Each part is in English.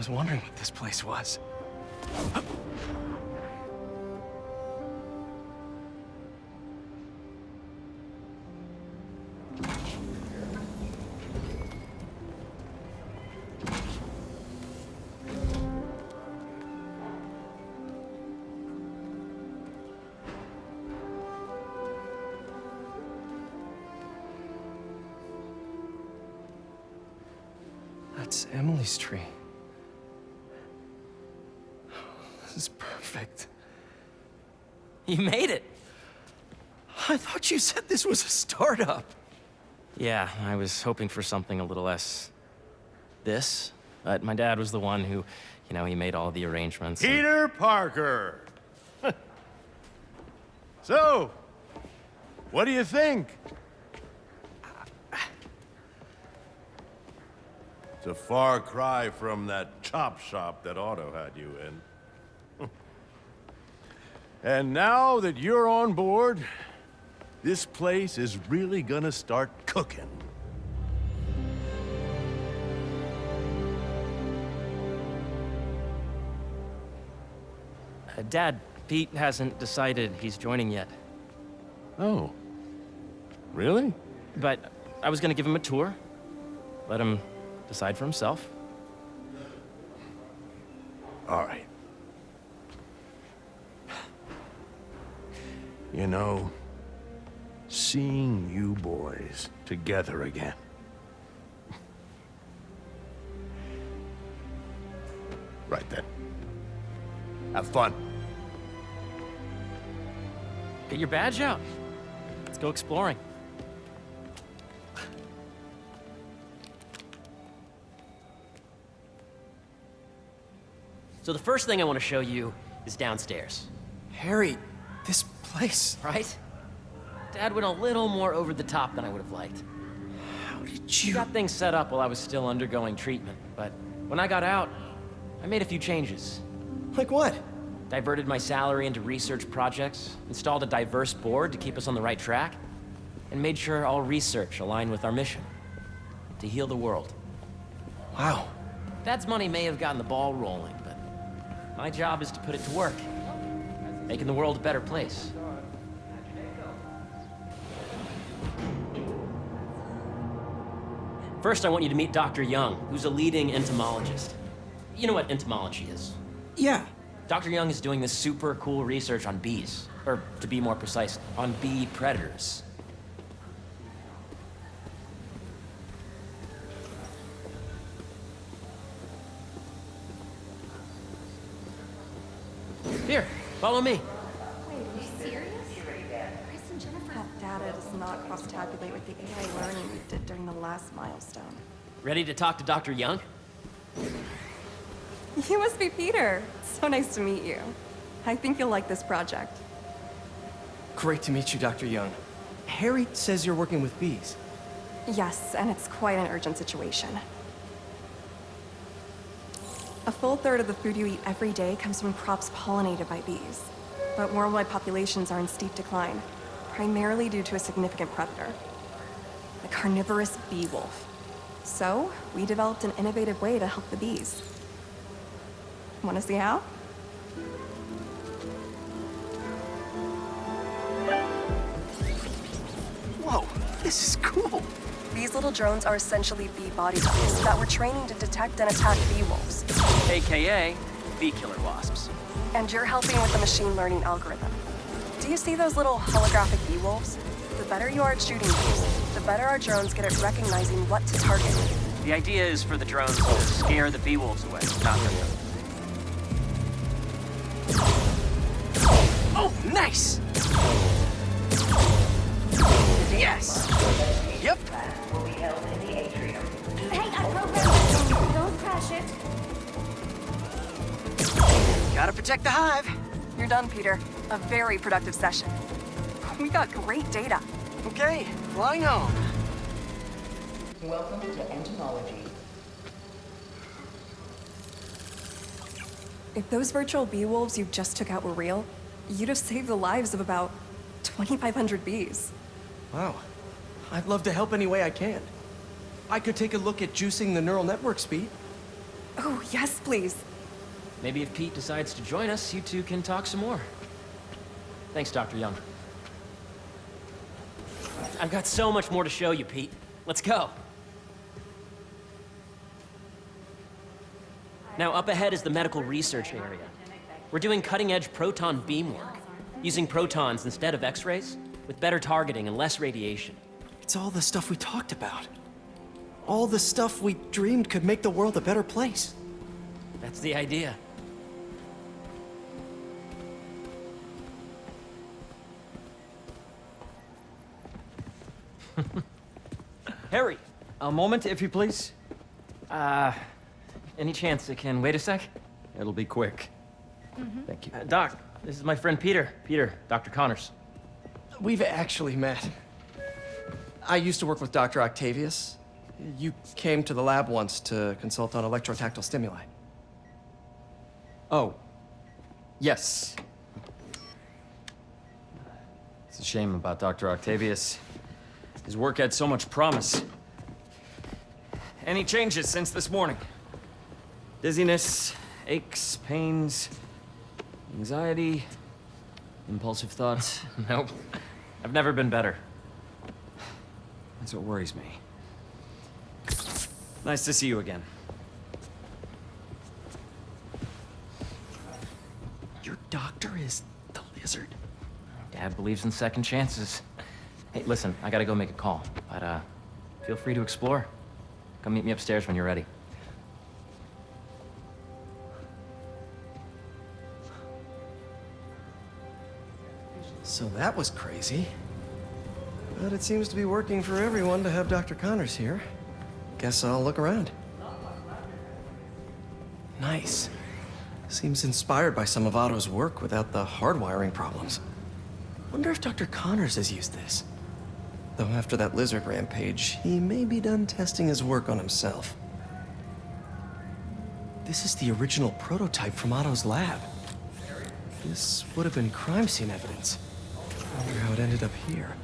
was wondering what this place was. That's Emily's tree. This is perfect. You made it! I thought you said this was a startup. Yeah, I was hoping for something a little less... this, but my dad was the one who, he made all the arrangements. Peter Parker! So, what do you think? It's a far cry from that chop shop that Otto had you in. And now that you're on board, this place is really gonna start cooking. Dad, Pete hasn't decided he's joining yet. Oh. Really? But I was gonna give him a tour. Let him decide for himself. All right. You know, seeing you boys together again. Right then. Have fun. Get your badge out. Let's go exploring. So the first thing I want to show you is downstairs. Harry, this place... Right? Dad went a little more over the top than I would have liked. How did He you... got things set up while I was still undergoing treatment, but when I got out, I made a few changes. Like what? Diverted my salary into research projects, installed a diverse board to keep us on the right track, and made sure all research aligned with our mission, to heal the world. Wow. Dad's money may have gotten the ball rolling, but my job is to put it to work, making the world a better place. First, I want you to meet Dr. Young, who's a leading entomologist. You know what entomology is? Yeah. Dr. Young is doing this super cool research on bees, or to be more precise, on bee predators. Here, follow me. Wait, are you serious? Chris and Jennifer... That data does not cross-tabulate with the AI learning we did during the last milestone. Ready to talk to Dr. Young? You must be Peter. So nice to meet you. I think you'll like this project. Great to meet you, Dr. Young. Harry says you're working with bees. Yes, and it's quite an urgent situation. A full third of the food you eat every day comes from crops pollinated by bees. But worldwide populations are in steep decline, primarily due to a significant predator, the carnivorous bee wolf. So, we developed an innovative way to help the bees. Want to see how? Whoa, this is cool. These little drones are essentially bee bodyguards that we're training to detect and attack bee wolves. AKA bee killer wasps. And you're helping with the machine learning algorithm. Do you see those little holographic bee wolves? The better you are at shooting these, the better our drones get at recognizing what to target. The idea is for the drones to scare the bee wolves away, not hurt them. Oh, nice! Yes! Yep! Hey, I programmed it. Don't crash it. Gotta protect the hive. You're done, Peter. A very productive session. We got great data. Okay, flying home. Welcome to entomology. If those virtual bee wolves you just took out were real, you'd have saved the lives of about 2,500 bees. Wow. I'd love to help any way I can. I could take a look at juicing the neural network speed. Oh, yes, please. Maybe if Pete decides to join us, you two can talk some more. Thanks, Dr. Young. I've got so much more to show you, Pete. Let's go. Now, up ahead is the medical research area. We're doing cutting-edge proton beam work, using protons instead of X-rays, with better targeting and less radiation. It's all the stuff we talked about. All the stuff we dreamed could make the world a better place. That's the idea. Harry! A moment, if you please. Any chance it can wait a sec? It'll be quick. Thank you. Doc, this is my friend Peter. Peter, Dr. Connors. We've actually met. I used to work with Dr. Octavius. You came to the lab once to consult on electrotactile stimuli. Oh. Yes. It's a shame about Dr. Octavius. His work had so much promise. Any changes since this morning? Dizziness, aches, pains, anxiety, impulsive thoughts. Nope. I've never been better. That's what worries me. Nice to see you again. Your doctor is the lizard? Dad believes in second chances. Hey, listen, I gotta go make a call, but feel free to explore. Come meet me upstairs when you're ready. So that was crazy. But it seems to be working for everyone to have Dr. Connors here. Guess I'll look around. Nice. Seems inspired by some of Otto's work without the hardwiring problems. Wonder if Dr. Connors has used this. Though after that lizard rampage, he may be done testing his work on himself. This is the original prototype from Otto's lab. This would have been crime scene evidence. I wonder how it ended up here.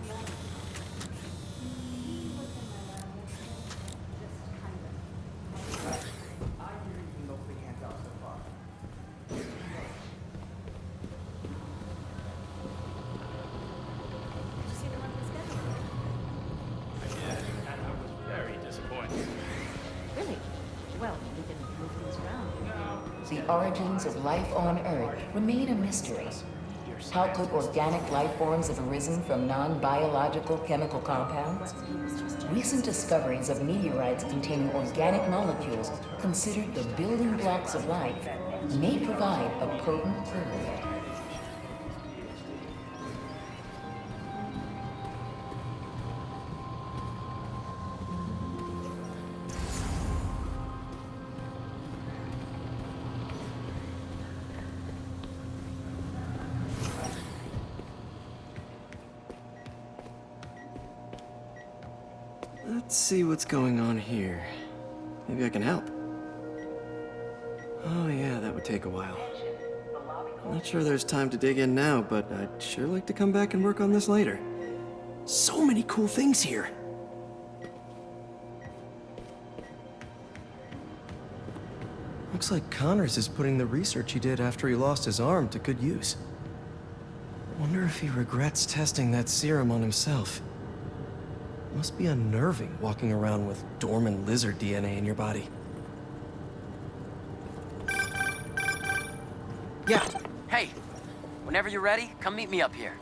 Really? Well, we can move things around. The origins of life on Earth remain a mystery. How could organic life forms have arisen from non-biological chemical compounds? Recent discoveries of meteorites containing organic molecules considered the building blocks of life may provide a potent clue. Let's see what's going on here. Maybe I can help. Oh yeah, that would take a while. I'm not sure there's time to dig in now, but I'd sure like to come back and work on this later. So many cool things here. Looks like Connors is putting the research he did after he lost his arm to good use. Wonder if he regrets testing that serum on himself. Must be unnerving walking around with dormant lizard DNA in your body. Yeah, Hey, whenever you're ready, come meet me up here.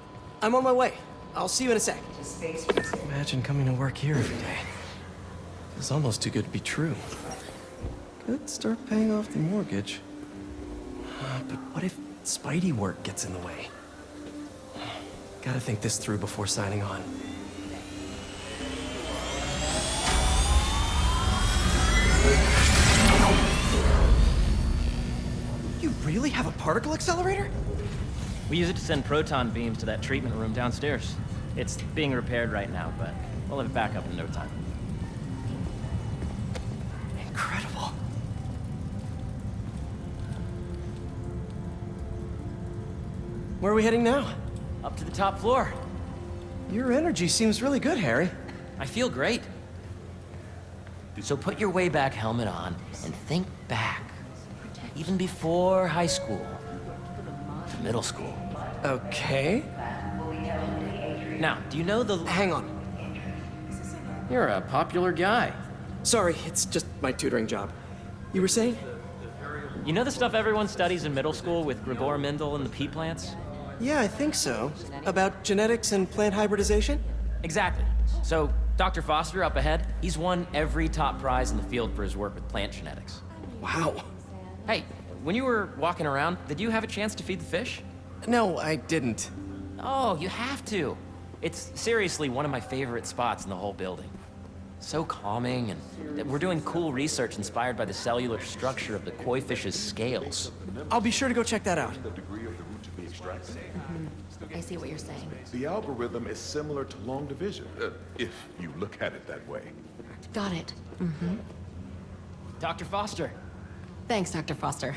I'm on my way. I'll see you in a sec. Imagine coming to work here every day. It's almost too good to be true. Could start paying off the mortgage. But what if Spidey work gets in the way? Gotta think this through before signing on. You really have a particle accelerator? We use it to send proton beams to that treatment room downstairs. It's being repaired right now, but we'll have it back up in no time. Incredible. Where are we heading now? Up to the top floor. Your energy seems really good, Harry. I feel great. So put your way back helmet on and think back. even before high school. To middle school. Okay. Now, do you know the... Hang on. You're a popular guy. Sorry, it's just my tutoring job. You were saying? You know the stuff everyone studies in middle school with Gregor Mendel and the pea plants? Yeah, I think so. About genetics and plant hybridization? Exactly. So, Dr. Foster up ahead, he's won every top prize in the field for his work with plant genetics. Wow. Hey, when you were walking around, did you have a chance to feed the fish? No, I didn't. Oh, you have to. It's seriously one of my favorite spots in the whole building. So calming, and we're doing cool research inspired by the cellular structure of the koi fish's scales. I'll be sure to go check that out. I see what you're saying. The algorithm is similar to long division, if you look at it that way. Got it. Dr. Foster. Thanks, Dr. Foster.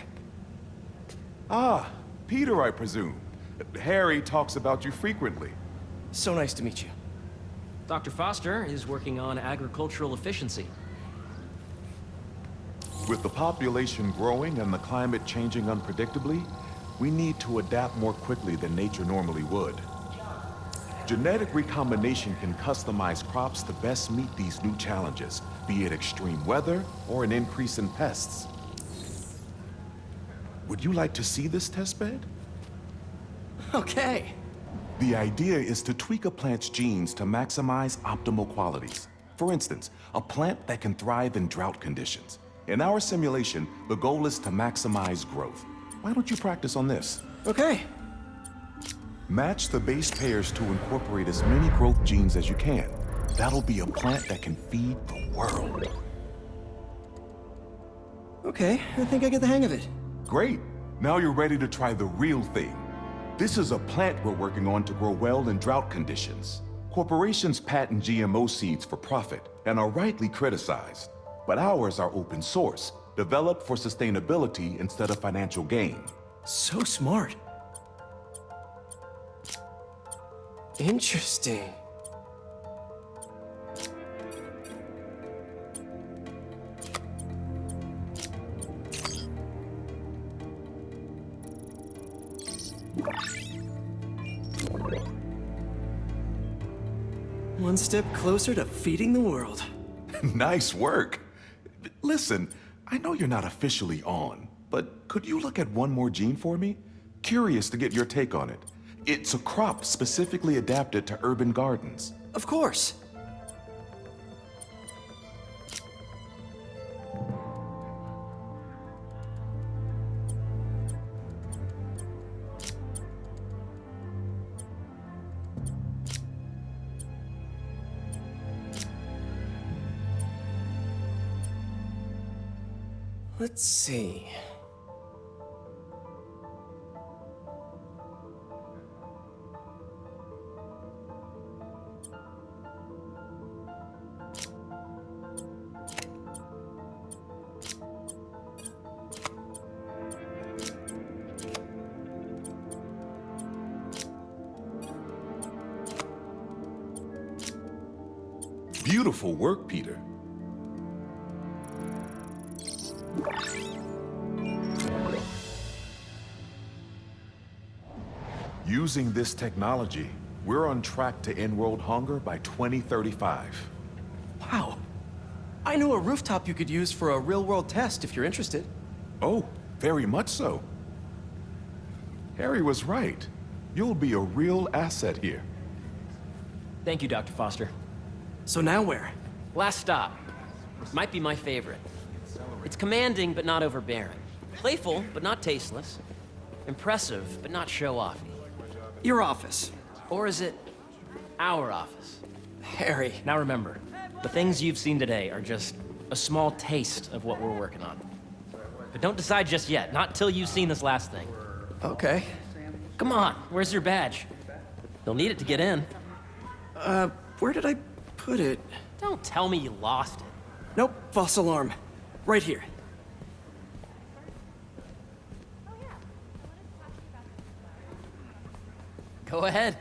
Ah, Peter, I presume. Harry talks about you frequently. So nice to meet you. Dr. Foster is working on agricultural efficiency. With the population growing and the climate changing unpredictably, we need to adapt more quickly than nature normally would. Genetic recombination can customize crops to best meet these new challenges, be it extreme weather or an increase in pests. Would you like to see this testbed? Okay. The idea is to tweak a plant's genes to maximize optimal qualities. For instance, a plant that can thrive in drought conditions. In our simulation, the goal is to maximize growth. Why don't you practice on this? Okay. Match the base pairs to incorporate as many growth genes as you can. That'll be a plant that can feed the world. Okay, I think I get the hang of it. Great. Now you're ready to try the real thing. This is a plant we're working on to grow well in drought conditions. Corporations patent GMO seeds for profit and are rightly criticized. But ours are open source, developed for sustainability instead of financial gain. So smart. Interesting. One step closer to feeding the world. Nice work. Listen, I know you're not officially on, but could you look at one more gene for me? Curious to get your take on it. It's a crop specifically adapted to urban gardens. Of course. Let's see. Beautiful work, Peter. Using this technology, we're on track to end world hunger by 2035. Wow. I know a rooftop you could use for a real-world test if you're interested. Oh, very much so. Harry was right. You'll be a real asset here. Thank you, Dr. Foster. So now where? Last stop. Might be my favorite. It's commanding, but not overbearing. Playful, but not tasteless. Impressive, but not show-offy. Your office. Or is it our office? Harry. Now remember, the things you've seen today are just a small taste of what we're working on. But don't decide just yet, not till you've seen this last thing. Okay. Come on, where's your badge? You'll need it to get in. Where did I put it? Don't tell me you lost it. Nope, false alarm. Right here. Go ahead.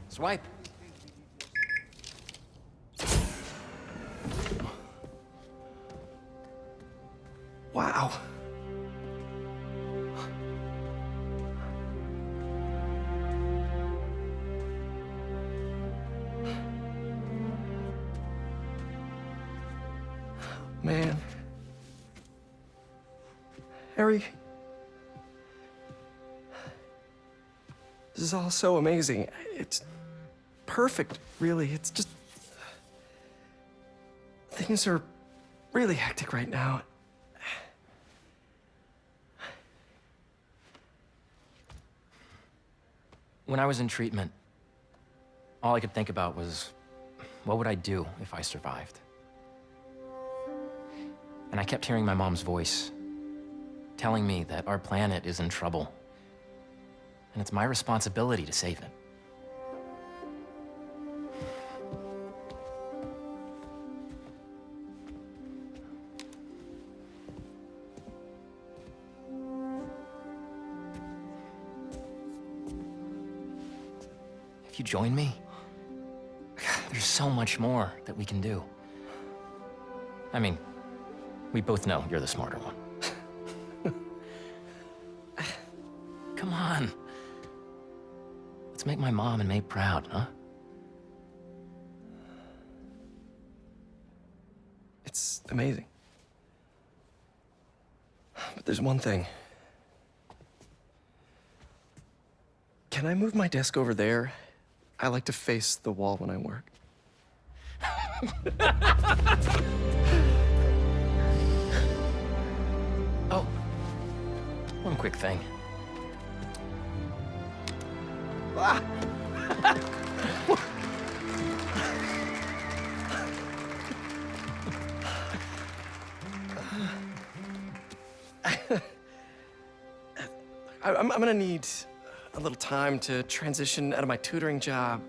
Swipe. Wow. Harry, this is all so amazing. It's perfect, really. It's just... things are really hectic right now. When I was in treatment, all I could think about was, what would I do if I survived? And I kept hearing my mom's voice, telling me that our planet is in trouble, and it's my responsibility to save it. If you join me, there's so much more that we can do. I mean, we both know you're the smarter one. Come on. Let's make my mom and May proud, huh? It's amazing. But there's one thing. Can I move my desk over there? I like to face the wall when I work. Oh, one quick thing. Ah! I'm gonna need a little time to transition out of my tutoring job.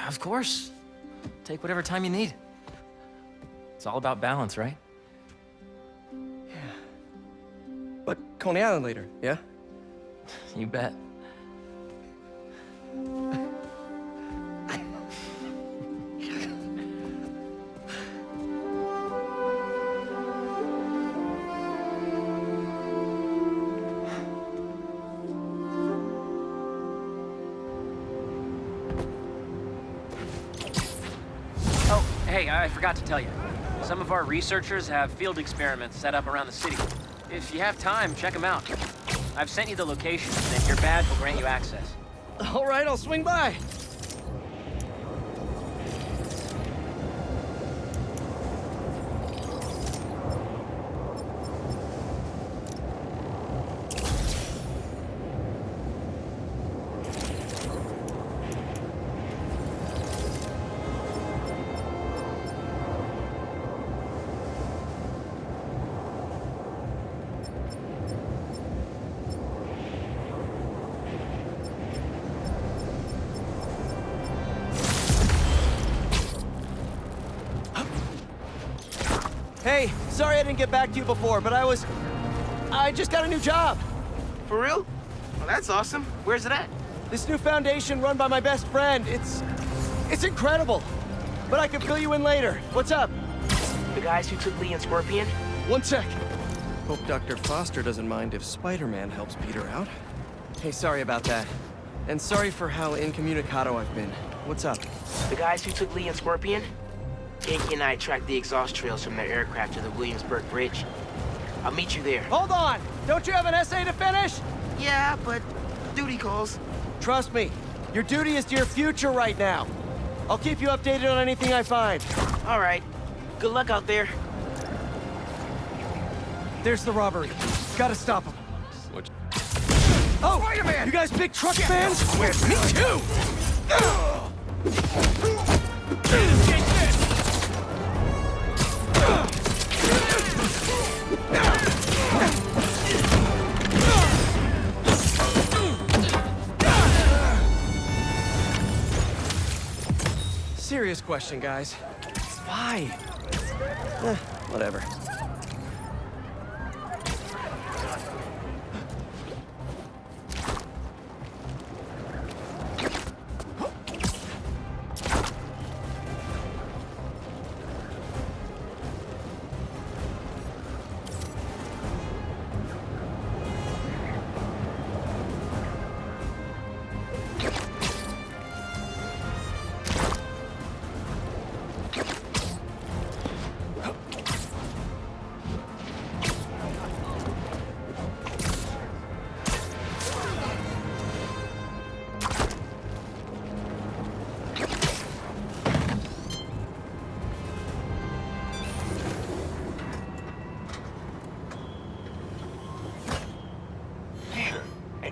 Of course. Take whatever time you need. It's all about balance, right? Yeah. But Coney Island later, yeah? You bet. Oh, hey, I forgot to tell you. Some of our researchers have field experiments set up around the city. If you have time, check them out. I've sent you the locations, and your badge will grant you access. All right, I'll swing by. Hey, sorry I didn't get back to you before, but I just got a new job. For real? Well, that's awesome. Where's it at? This new foundation run by my best friend. It's incredible. But I can fill you in later. What's up? The guys who took Lee and Scorpion? One sec. Hope Dr. Foster doesn't mind if Spider-Man helps Peter out. Hey, sorry about that. And sorry for how incommunicado I've been. What's up? The guys who took Lee and Scorpion? Yankee and I tracked the exhaust trails from their aircraft to the Williamsburg Bridge. I'll meet you there. Hold on! Don't you have an essay to finish? Yeah, but duty calls. Trust me, your duty is to your future right now. I'll keep you updated on anything I find. All right. Good luck out there. There's the robbery. Gotta stop him. What? Oh, Spider-Man! You guys big truck fans? Me too! Serious question, guys. Why? Whatever.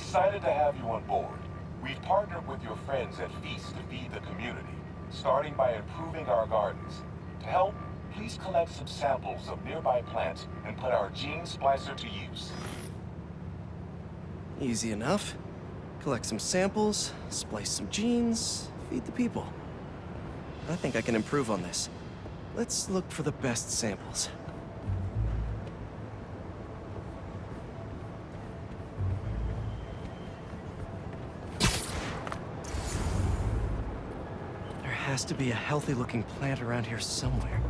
excited to have you on board. We've partnered with your friends at Feast to feed the community, starting by improving our gardens. To help, please collect some samples of nearby plants and put our gene splicer to use. Easy enough. Collect some samples, splice some genes, feed the people. I think I can improve on this. Let's look for the best samples. There has to be a healthy-looking plant around here somewhere.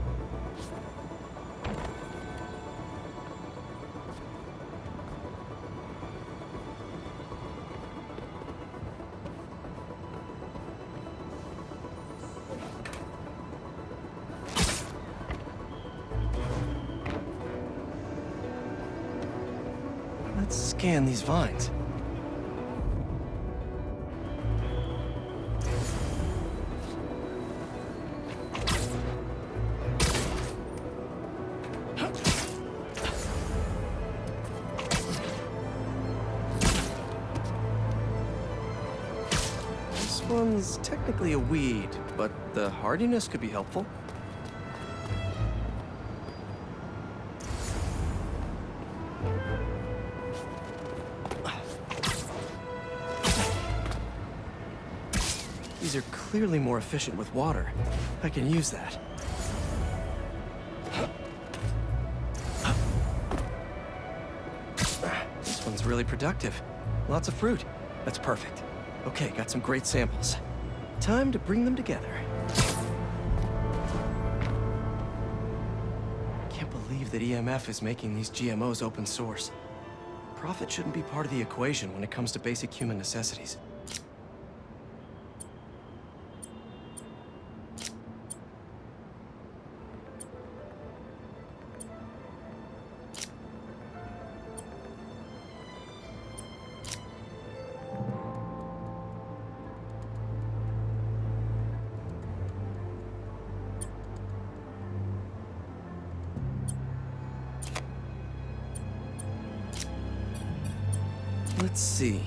Let's scan these vines. This one's technically a weed, but the hardiness could be helpful. These are clearly more efficient with water. I can use that. This one's really productive. Lots of fruit. That's perfect. Okay, got some great samples. Time to bring them together. Can't believe that EMF is making these GMOs open source. Profit shouldn't be part of the equation when it comes to basic human necessities. Let's see.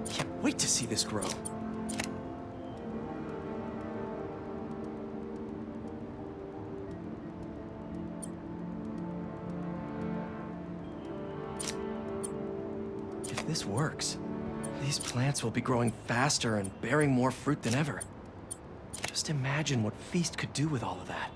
Can't wait to see this grow. If this works, these plants will be growing faster and bearing more fruit than ever. Just imagine what Feast could do with all of that.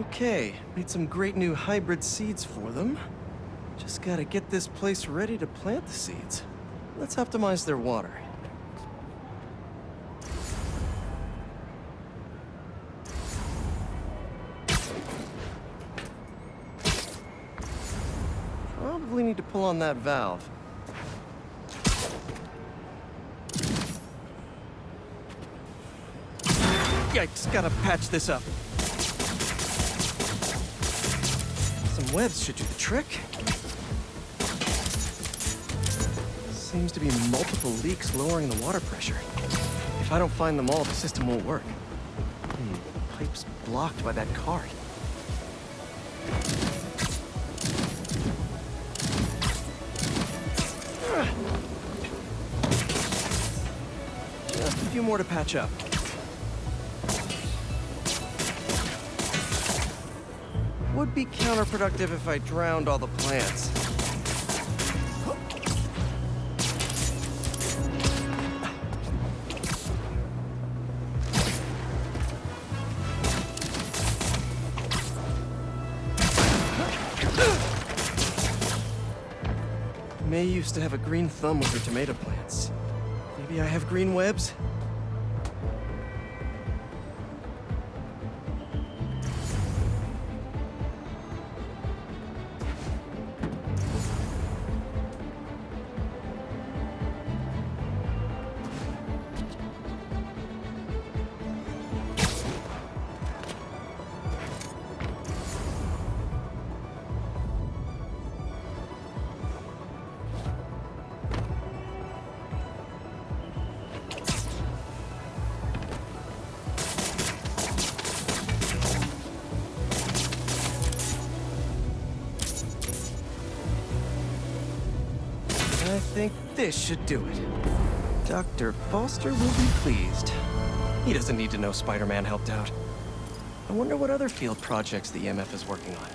Okay, made some great new hybrid seeds for them. Just gotta get this place ready to plant the seeds. Let's optimize their water. Probably need to pull on that valve. Yikes, gotta patch this up. Some webs should do the trick. Seems to be multiple leaks lowering the water pressure. If I don't find them all, the system won't work. The pipe's blocked by that cart. Just a few more to patch up. Would be counterproductive if I drowned all the plants. May used to have a green thumb with her tomato plants. Maybe I have green webs? I think this should do it. Dr. Foster will be pleased. He doesn't need to know Spider-Man helped out. I wonder what other field projects the EMF is working on.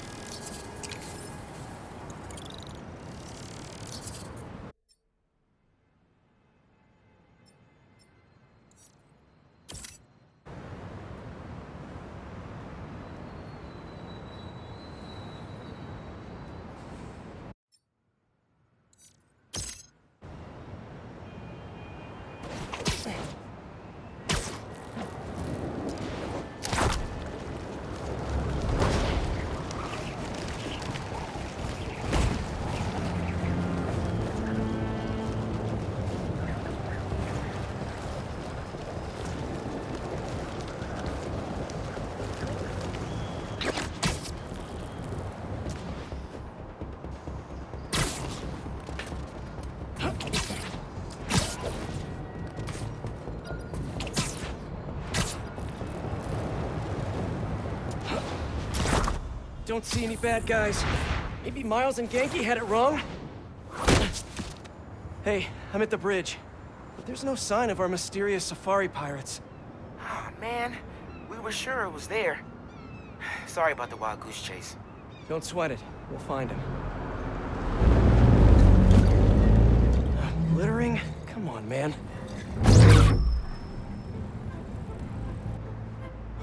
Don't see any bad guys. Maybe Miles and Genki had it wrong? Hey, I'm at the bridge. But there's no sign of our mysterious safari pirates. Oh, man. We were sure it was there. Sorry about the wild goose chase. Don't sweat it. We'll find him. Littering? Come on, man.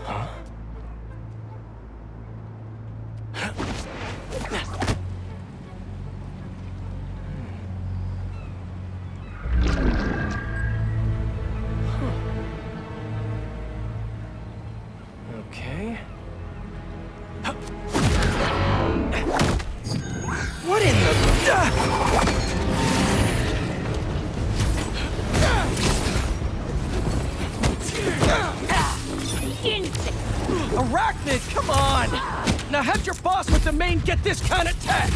Huh? Okay. What in the... Arachnid, come on! Now have your boss with the main get this kind of tech!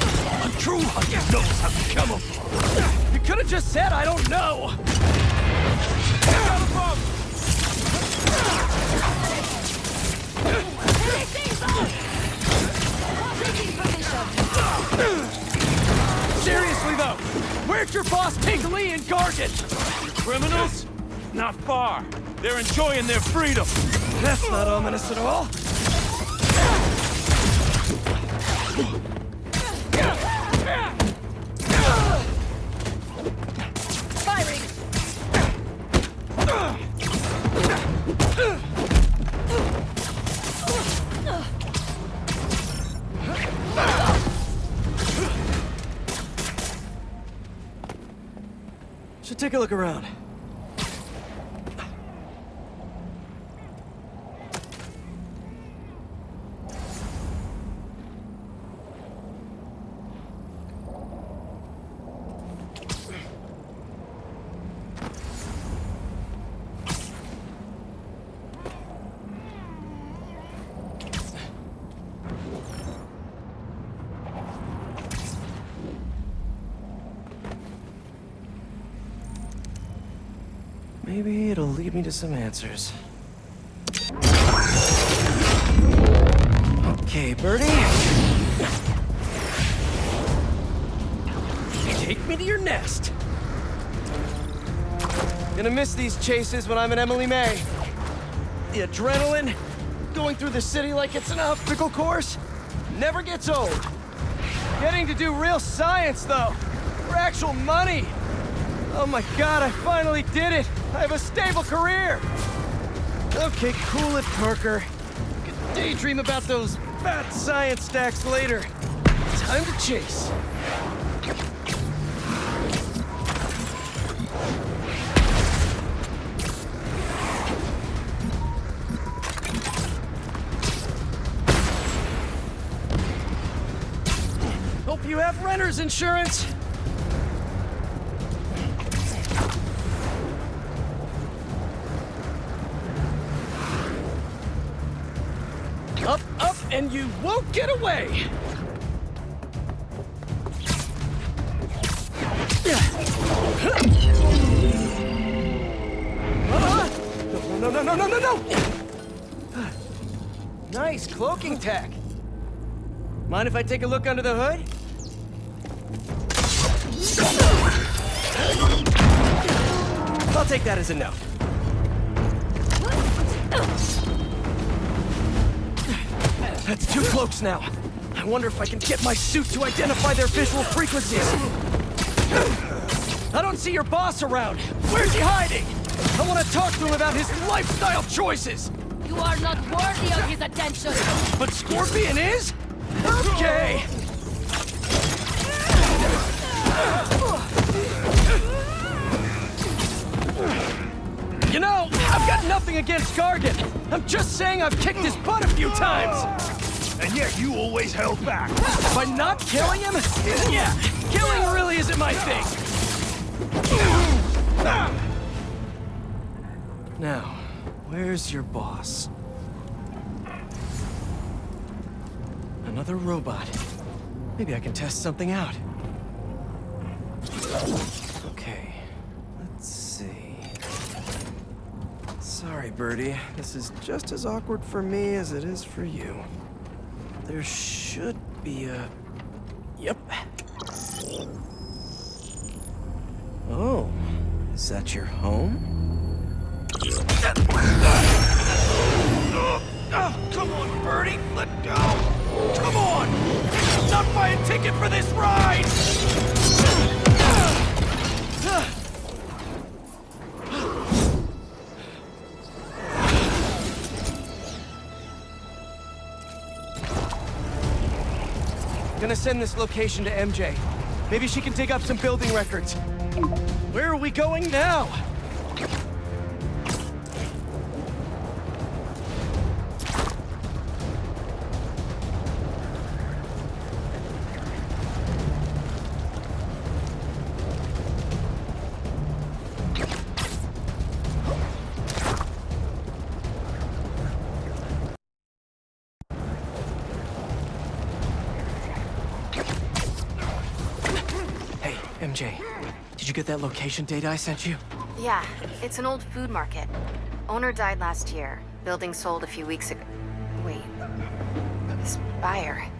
A true hunter knows how to camouflage. You could have just said, I don't know! Seriously though, where'd your boss take Lee and Gargan? Criminals? Not far. They're enjoying their freedom. That's not ominous at all. Firing! Should take a look around. Maybe it'll lead me to some answers. Okay, Birdie. Take me to your nest. Gonna miss these chases when I'm in Emily May. The adrenaline, going through the city like it's an obstacle course, never gets old. Getting to do real science, though, for actual money. Oh my God, I finally did it. I have a stable career. Okay, cool it, Parker. I can daydream about those fat science stacks later. Time to chase. Hope you have renter's insurance. Up, up, and you won't get away! No, no, no, no, no, no! Nice cloaking tech. Mind if I take a look under the hood? I'll take that as a no. That's 2 cloaks now. I wonder if I can get my suit to identify their visual frequencies. I don't see your boss around. Where's he hiding? I want to talk to him about his lifestyle choices. You are not worthy of his attention. But Scorpion is? Okay. You know, I've got nothing against Gargan. I'm just saying I've kicked his butt a few times. And yet you always held back. By not killing him? Yeah, killing really isn't my thing. Now, where's your boss? Another robot. Maybe I can test something out. Okay, let's see. Sorry, Birdie. This is just as awkward for me as it is for you. There should be a... Yep. Oh, is that your home? Oh, come on, Birdie, let go! Come on! Not buy a ticket for this ride! Gonna send this location to MJ. Maybe she can dig up some building records. Where are we going now? MJ, did you get that location data I sent you? Yeah, it's an old food market. Owner died last year. Building sold a few weeks ago. Wait. Spire.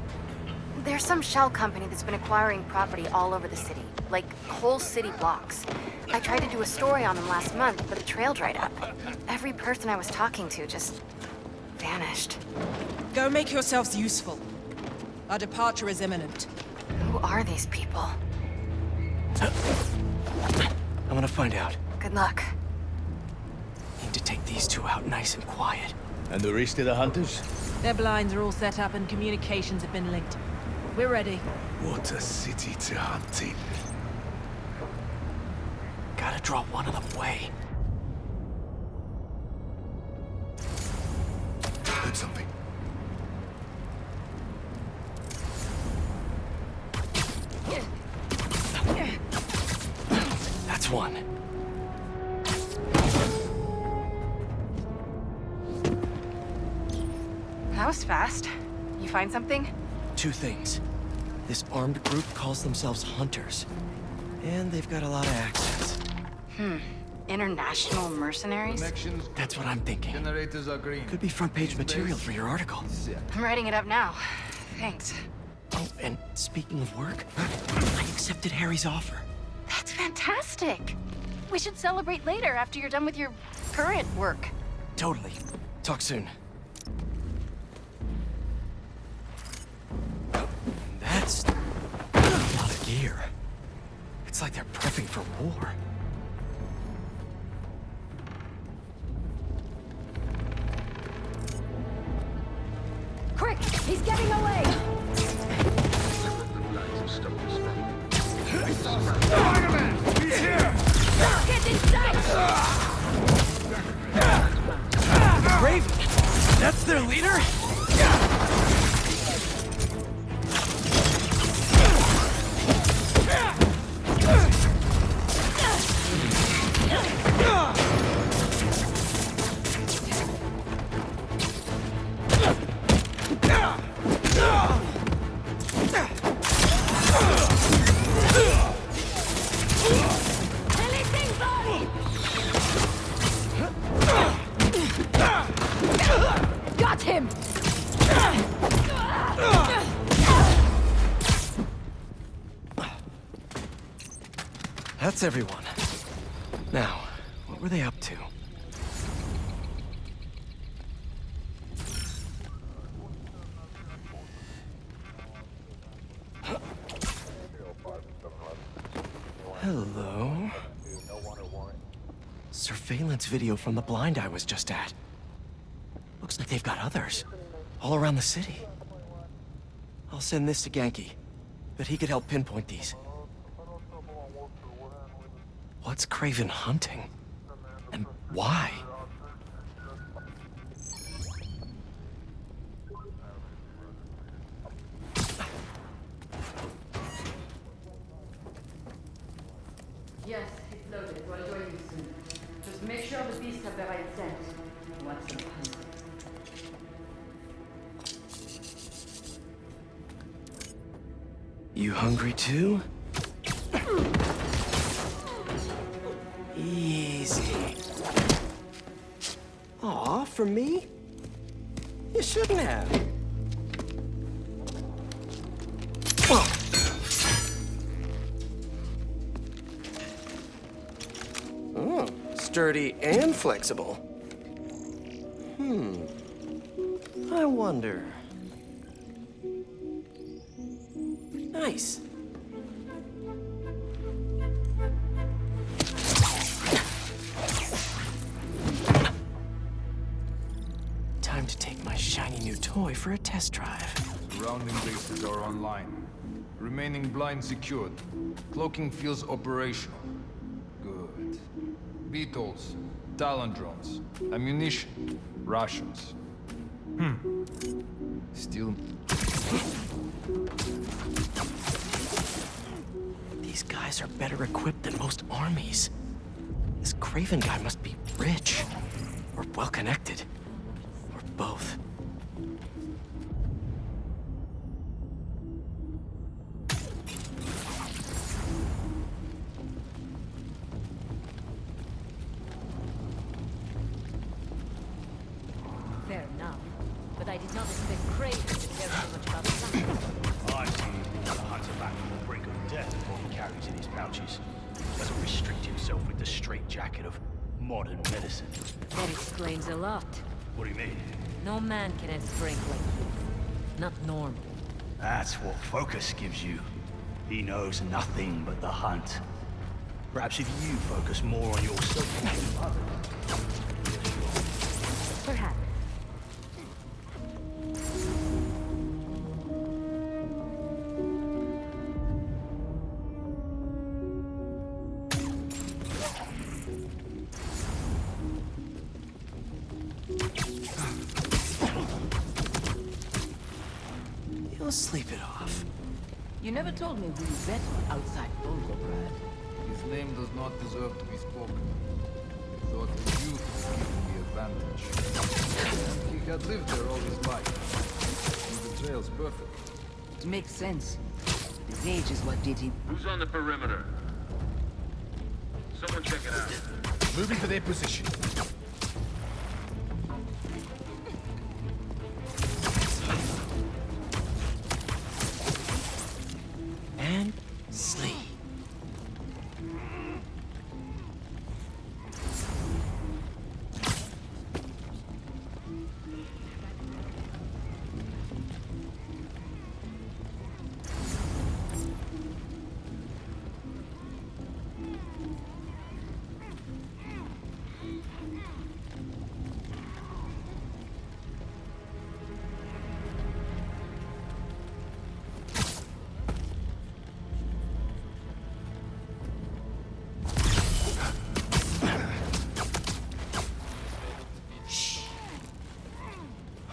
There's some shell company that's been acquiring property all over the city. Like, whole city blocks. I tried to do a story on them last month, but the trail dried up. Every person I was talking to just... vanished. Go make yourselves useful. Our departure is imminent. Who are these people? I'm gonna find out. Good luck. Need to take these 2 out nice and quiet. And the rest of the hunters? Their blinds are all set up and communications have been linked. We're ready. What a city to hunt in. Gotta draw one of them away. Heard something. That's one. That was fast. You find something? 2 things. This armed group calls themselves Hunters. And they've got a lot of accents. International mercenaries? That's what I'm thinking. Generators are green. Could be front-page material for your article. I'm writing it up now. Thanks. Oh, and speaking of work, I accepted Harry's offer. That's fantastic. We should celebrate later after you're done with your current work. Totally. Talk soon. That's a lot of gear. It's like they're prepping for war. Quick! He's getting away! Spider-Man! He's here! Get inside! Raven! That's their leader? Got him! That's everyone. Now, what were they up to? Hello? Surveillance video from the blind I was just at. Looks like they've got others. All around the city. I'll send this to Genki. Bet he could help pinpoint these. What's Craven hunting? And why? Yes, it's loaded. We'll join you soon. Just make sure the beasts have the right scent. What's the plan? You hungry too? Easy. Aw, for me? You shouldn't have. Oh, sturdy and flexible. I wonder. Nice. Time to take my shiny new toy for a test drive. Surrounding bases are online. Remaining blind secured. Cloaking fields operational. Good. Beetles, Talon drones, ammunition, rations. Still... These guys are better equipped than most armies. This Craven guy must be rich, or well-connected, or both. Fair enough. But I did not expect Craven to care so much about something. I see he's a hunter back from the brink of death is what he carries in his pouches. Doesn't restrict himself with the straitjacket of modern medicine. That explains a lot. What do you mean? No man can have strength like this. Not normal. That's what focus gives you. He knows nothing but the hunt. Perhaps if you focus more on yourself and others. Perhaps. You'll sleep it off. You never told me who you bet on outside Bulgo, Brad. His name does not deserve to be spoken. I thought his youth would give him the advantage. And he had lived there all his life. And the trail's perfect. It makes sense. His age is what did him. Who's on the perimeter? Someone check it out. Moving to their position. And sleep.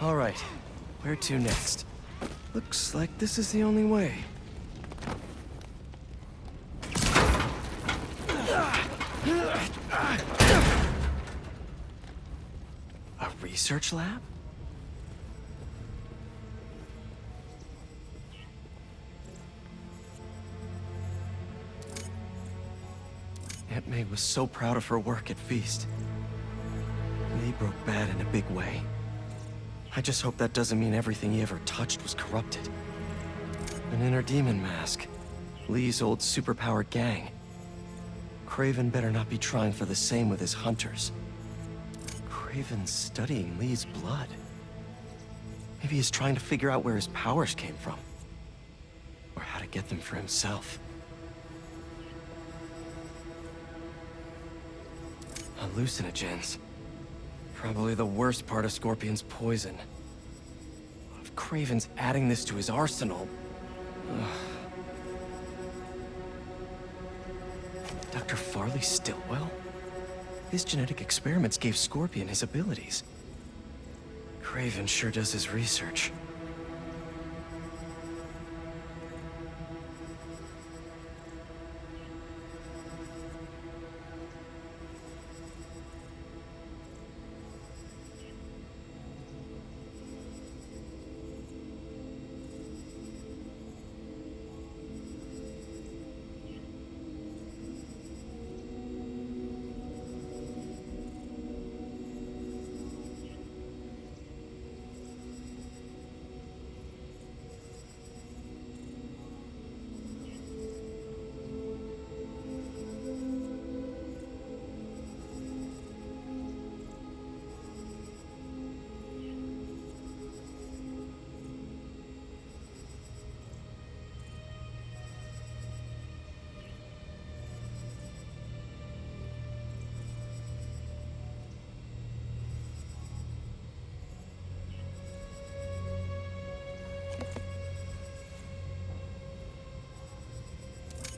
All right, where to next? Looks like this is the only way. A research lab? Aunt May was so proud of her work at Feast. Lee broke bad in a big way. I just hope that doesn't mean everything he ever touched was corrupted. An inner demon mask. Lee's old superpowered gang. Craven better not be trying for the same with his hunters. Craven's studying Lee's blood. Maybe he's trying to figure out where his powers came from. Or how to get them for himself. Hallucinogens. Probably the worst part of Scorpion's poison. What if Craven's adding this to his arsenal? Ugh. Dr. Farley Stillwell? His genetic experiments gave Scorpion his abilities. Craven sure does his research.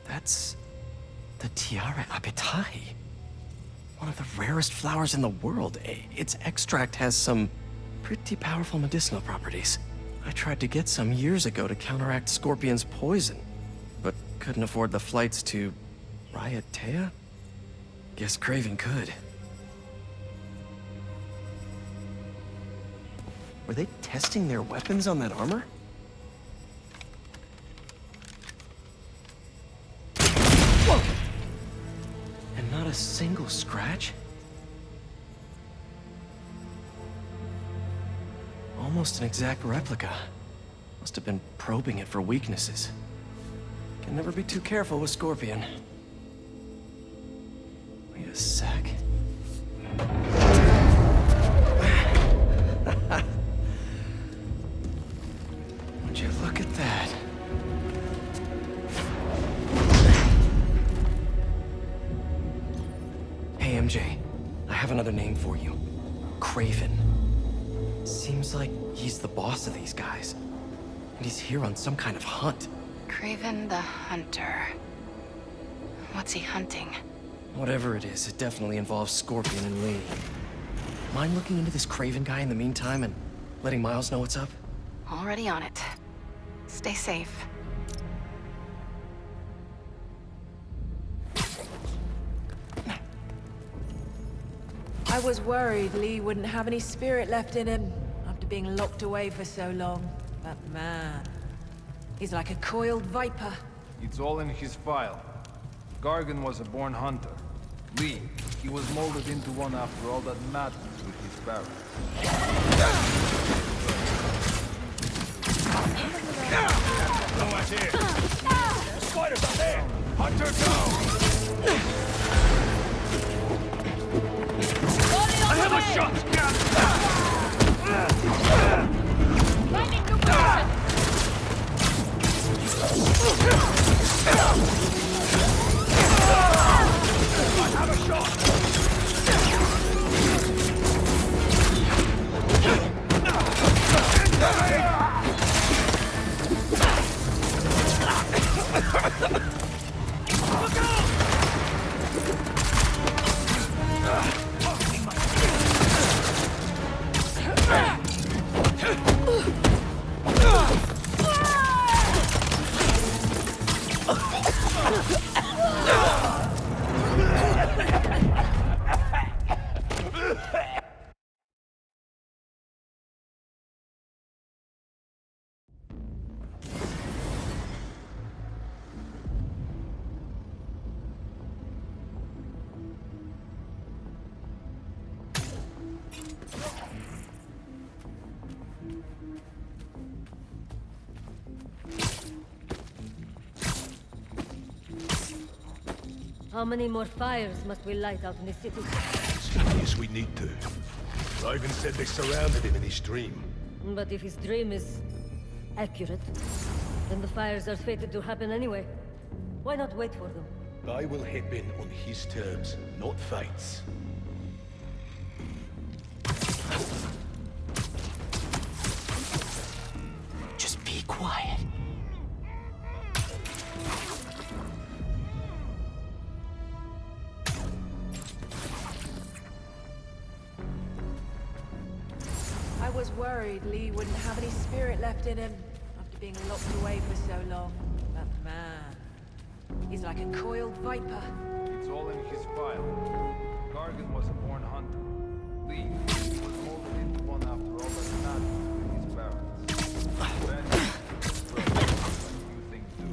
That's the Tiara Apitai. One of the rarest flowers in the world. Its extract has some pretty powerful medicinal properties. I tried to get some years ago to counteract Scorpion's poison, but couldn't afford the flights to Raiatea? Guess Craven could. Were they testing their weapons on that armor? Whoa! And not a single scratch? Almost an exact replica. Must have been probing it for weaknesses. Can never be too careful with Scorpion. Wait a sec. Would you look at that? Hey, MJ. I have another name for you. Craven. Seems like he's the boss of these guys. And he's here on some kind of hunt. Craven the Hunter. What's he hunting? Whatever it is, it definitely involves Scorpion and Lee. Mind looking into this Craven guy in the meantime and letting Miles know what's up? Already on it. Stay safe. I was worried Lee wouldn't have any spirit left in him after being locked away for so long. But man, he's like a coiled viper. It's all in his file. Gargan was a born hunter. Lee, he was molded into one after all that madness with his parents. No one's here. Spiders up there! Hunter, I have a shot! Finding new position! I have a shot! Look out! How many more fires must we light out in the city? As many as we need to. Raven said they surrounded him in his dream. But if his dream is accurate, then the fires are fated to happen anyway. Why not wait for them? I will hit in on his terms, not fate's. Just be quiet. I was worried Lee wouldn't have any spirit left in him after being locked away for so long. But man, he's like a coiled viper. It's all in his file. Gargan was a born hunter. Lee was molded into one after all that matters with his parents. Then, you think too.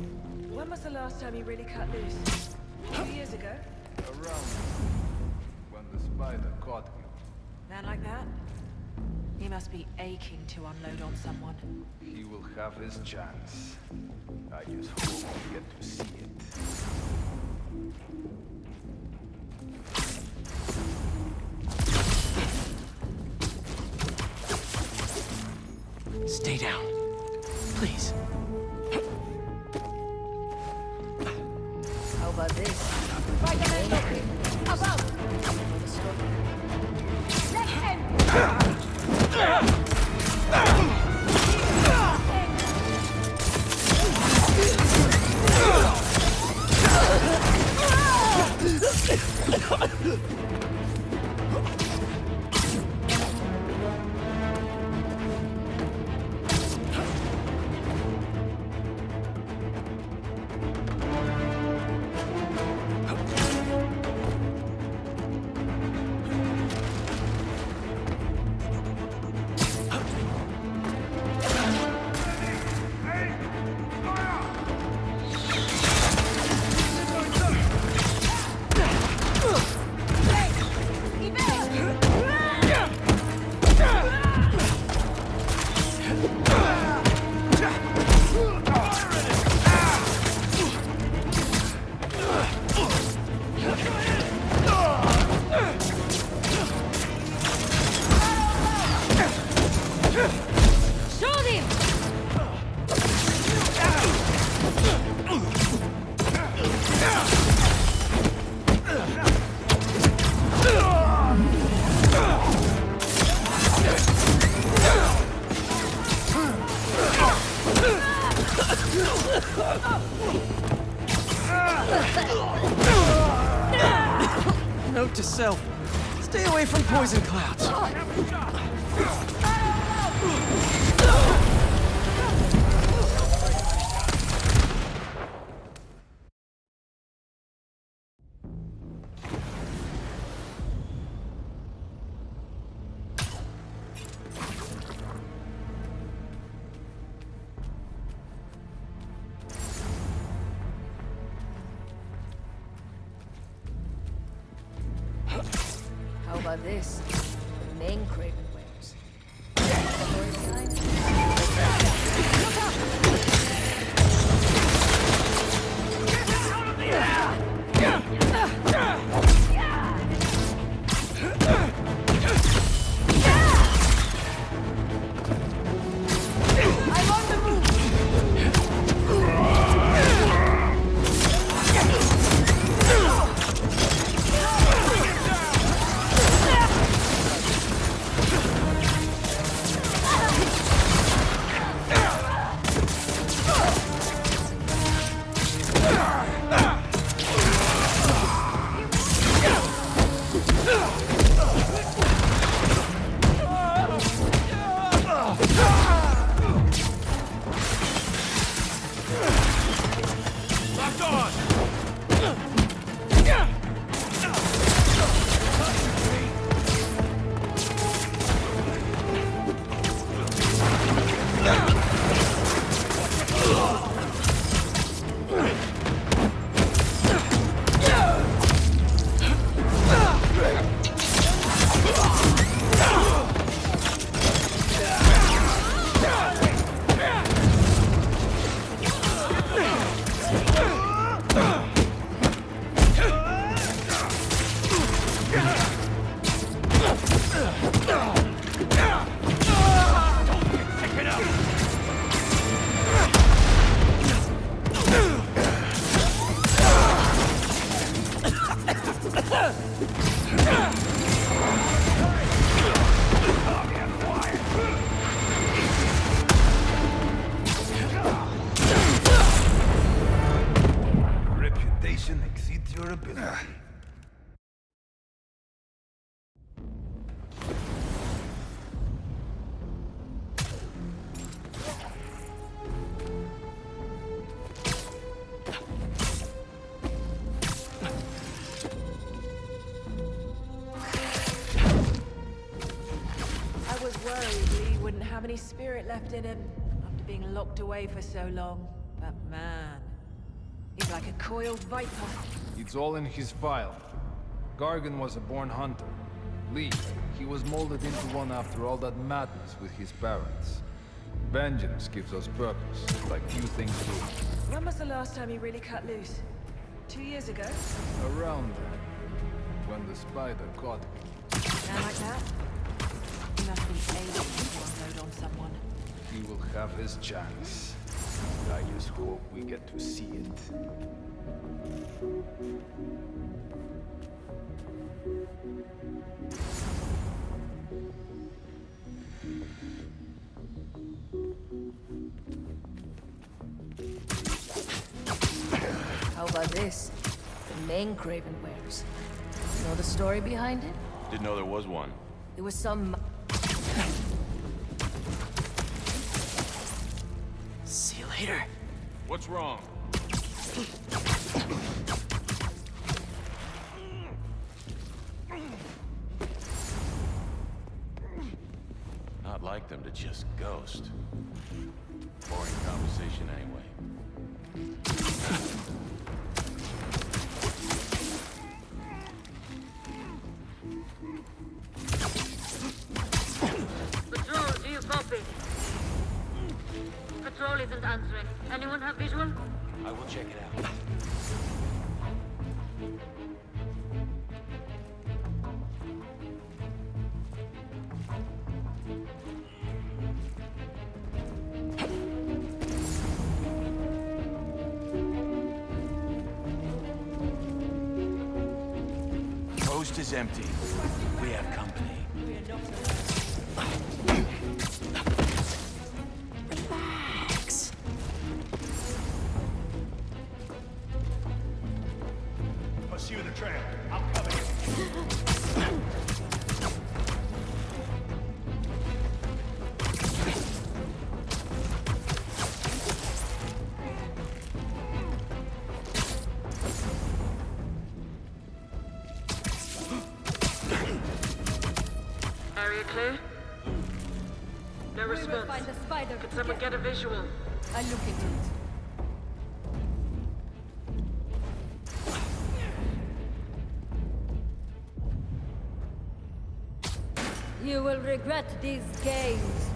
When was the last time he really cut loose? 2 years ago? Around when the spider caught him. Man like that? He must be aching to unload on someone. He will have his chance. I just hope we get to see it. Stay down. Please. How about this? Spider-Man looking! Above! Let him! Note to self. Stay away from poison clouds. How about this? The main Craven wears. I'm on the move! Reputation exceeds your ability. I was worried Lee wouldn't have any spirit left in him after being locked away for so long. But man, he's like a coiled viper. It's all in his file. Gargan was a born hunter. Lee, he was molded into one after all that madness with his parents. Vengeance gives us purpose, like few things do. When was the last time he really cut loose? 2 years ago? Around then, when the spider caught him. Man like that? He must be able to unload on someone. He will have his chance. I just hope we get to see it. How about this? The name Craven wears. Know the story behind it? Didn't know there was one. There was some... See you later. What's wrong? Not like them to just ghost. Boring conversation anyway. Patrol, do you copy? Patrol isn't answering. Anyone have visual? I will check it out. Post is empty. We have company. Relax. Pursue the trail. I'm coming. Area clear? No We will response. find the spider. Could someone get a visual? I'll look into it. You will regret these games.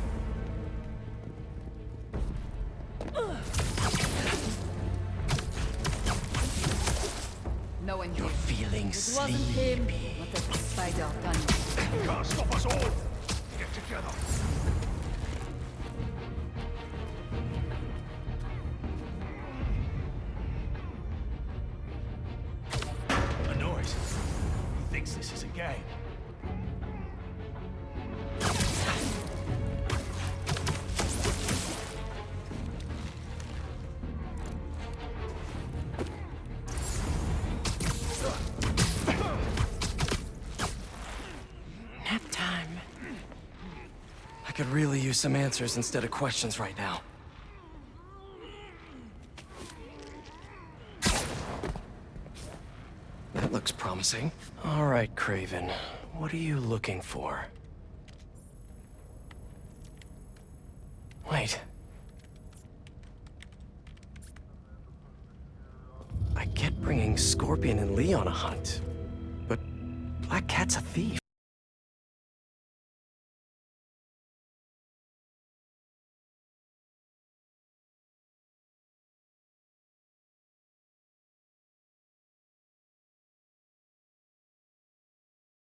No one You're feeling It wasn't him. sleepy. What has the spider done? Can't stop us all! Get together! A noise. He thinks this is a game. Nap time. I could really use some answers instead of questions right now. That looks promising. All right, Craven. What are you looking for? Wait. I get bringing Scorpion and Lee on a hunt, but Black Cat's a thief.